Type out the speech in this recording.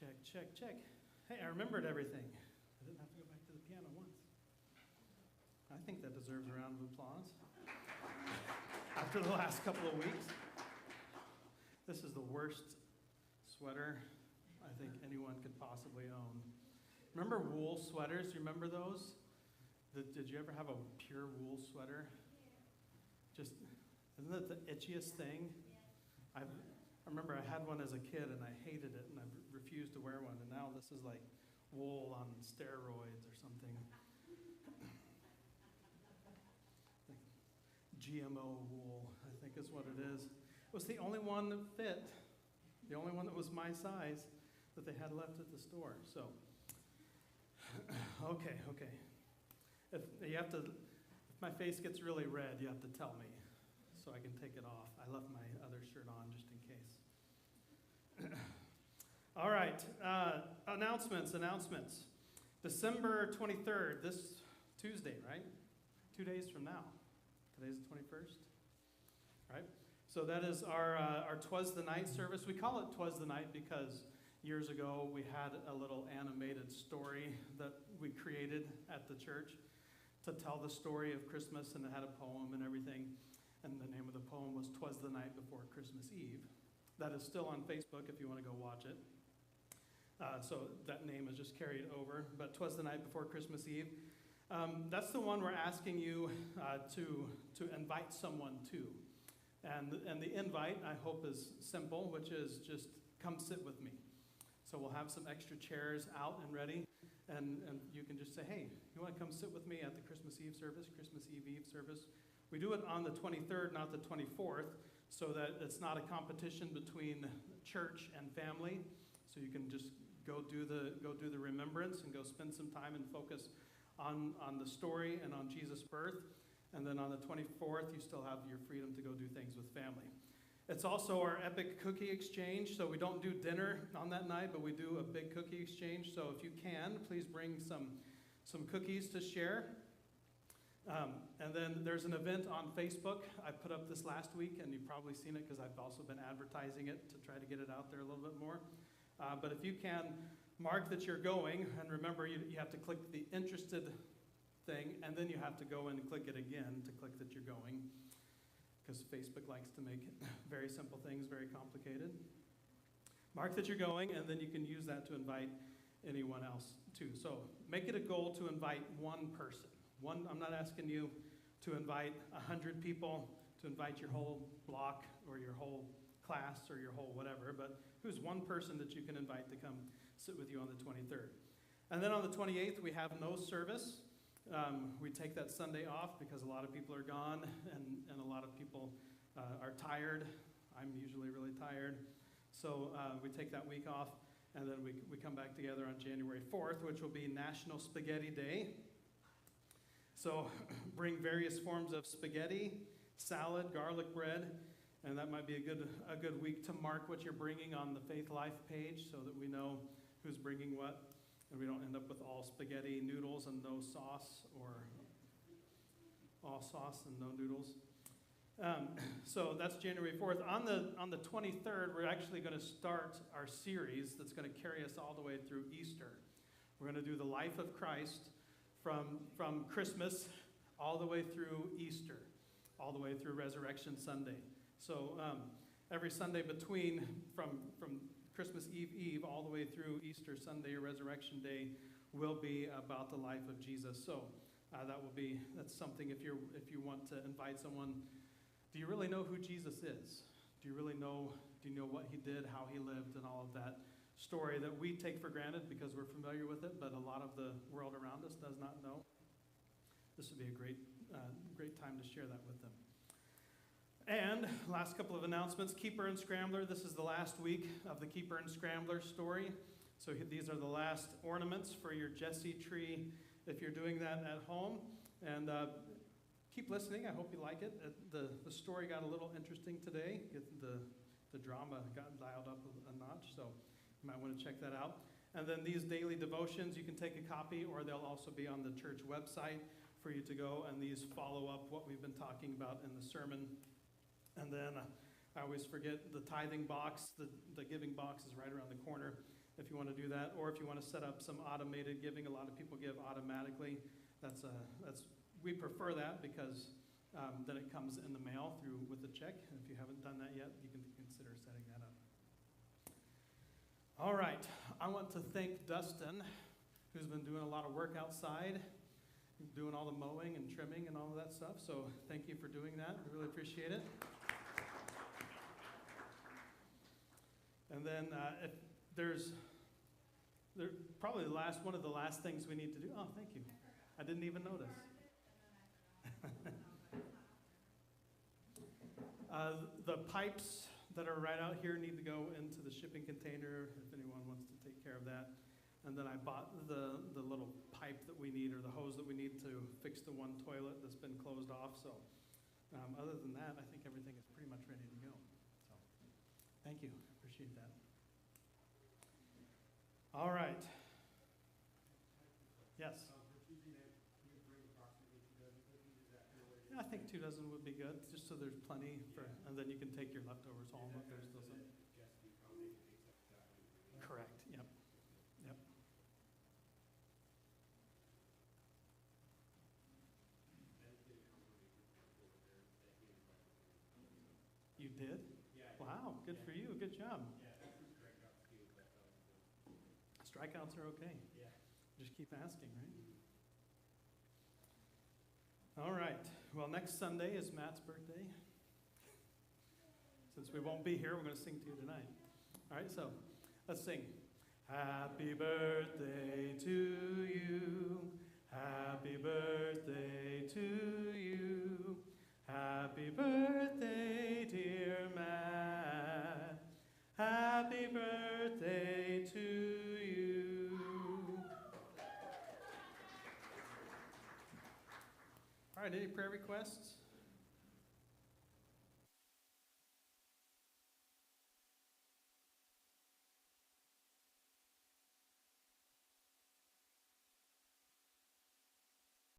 Check, check, check. Hey, I remembered everything. I didn't have to go back to the piano once. I think that deserves a round of applause. After the last couple of weeks. This is the worst sweater I think anyone could possibly own. Remember wool sweaters? You remember those? Did you ever have a pure wool sweater? Just, isn't that the itchiest thing? I remember I had one as a kid and I hated it and I refused to wear one. And now this is like wool on steroids or something. Like GMO wool, I think is what it is. It was the only one that fit. The only one that was my size that they had left at the store. So, okay. If my face gets really red, you have to tell me so I can take it off. I left my other shirt on just in case. All right, announcements. December 23rd, this Tuesday, right? 2 days from now. Today's the 21st, right? So that is our 'Twas the Night service. We call it 'Twas the Night because years ago we had a little animated story that we created at the church to tell the story of Christmas, and it had a poem and everything. And the name of the poem was 'Twas the Night Before Christmas Eve. That is still on Facebook if you want to go watch it. So that name is just carried over. But 'Twas the Night Before Christmas Eve. That's the one we're asking you to invite someone to. And the invite, I hope, is simple, which is just come sit with me. So we'll have some extra chairs out and ready. And you can just say, hey, you want to come sit with me at the Christmas Eve service, Christmas Eve service? We do it on the 23rd, not the 24th, so that it's not a competition between church and family. So you can just go do the remembrance and go spend some time and focus on the story and on Jesus' birth. And then on the 24th, you still have your freedom to go do things with family. It's also our epic cookie exchange. So we don't do dinner on that night, but we do a big cookie exchange. So if you can, please bring some cookies to share. And then there's an event on Facebook. I put up this last week, and you've probably seen it because I've also been advertising it to try to get it out there a little bit more. But if you can, mark that you're going. And remember, you have to click the interested thing, and then you have to go and click it again to click that you're going, because Facebook likes to make very simple things very complicated. Mark that you're going, and then you can use that to invite anyone else too. So make it a goal to invite one person. I'm not asking you to invite 100 people, to invite your whole block or your whole class or your whole whatever, but who's one person that you can invite to come sit with you on the 23rd. And then on the 28th, we have no service. We take that Sunday off because a lot of people are gone and a lot of people are tired. I'm usually really tired. So we take that week off, and then we come back together on January 4th, which will be National Spaghetti Day. So bring various forms of spaghetti, salad, garlic bread, and that might be a good week to mark what you're bringing on the Faith Life page so that we know who's bringing what. And we don't end up with all spaghetti noodles and no sauce, or all sauce and no noodles. So that's January 4th. On the 23rd, we're actually going to start our series that's going to carry us all the way through Easter. We're going to do the life of Christ from Christmas all the way through Easter, all the way through Resurrection Sunday. So every Sunday from Christmas Eve all the way through Easter Sunday or Resurrection Day will be about the life of Jesus. So that's something if you want to invite someone. Do you really know who Jesus is? Do you know what he did, how he lived, and all of that story that we take for granted because we're familiar with it, but a lot of the world around us does not know? This would be a great time to share that with them. And last couple of announcements. Keeper and Scrambler. This is the last week of the Keeper and Scrambler story. So these are the last ornaments for your Jesse tree if you're doing that at home. And keep listening. I hope you like it. The story got a little interesting today. The drama got dialed up a notch, so you might want to check that out. And then these daily devotions, you can take a copy, or they'll also be on the church website for you to go. And these follow up what we've been talking about in the sermon. And then I always forget the tithing box. The giving box is right around the corner. if you want to do that, or if you want to set up some automated giving. A lot of people give automatically. We prefer that because then it comes in the mail with the check. And if you haven't done that yet, you can consider setting that up. All right, I want to thank Dustin, who's been doing a lot of work outside, doing all the mowing and trimming and all of that stuff. So thank you for doing that. We really appreciate it. And then if there's probably one of the last things we need to do. Oh, thank you. I didn't even notice. The pipes that are right out here need to go into the shipping container if anyone wants to take care of that. And then I bought the little pipe that we need, or the hose that we need to fix the one toilet that's been closed off. So other than that, I think everything is pretty much ready to go. So thank you. Appreciate that. All right. Yes. Yeah, I think 2 dozen would be good, just so there's plenty and then you can take your leftovers home if there's those. Correct. Yep. Yep. You did? Wow. Good for you. Good job. Strikeouts are okay. Just keep asking, right? All right. Well, next Sunday is Matt's birthday. Since we won't be here, we're going to sing to you tonight. All right, so let's sing. Happy birthday to you. Happy birthday to you. Happy birthday, dear Matt. Happy birthday to you. All right, any prayer requests?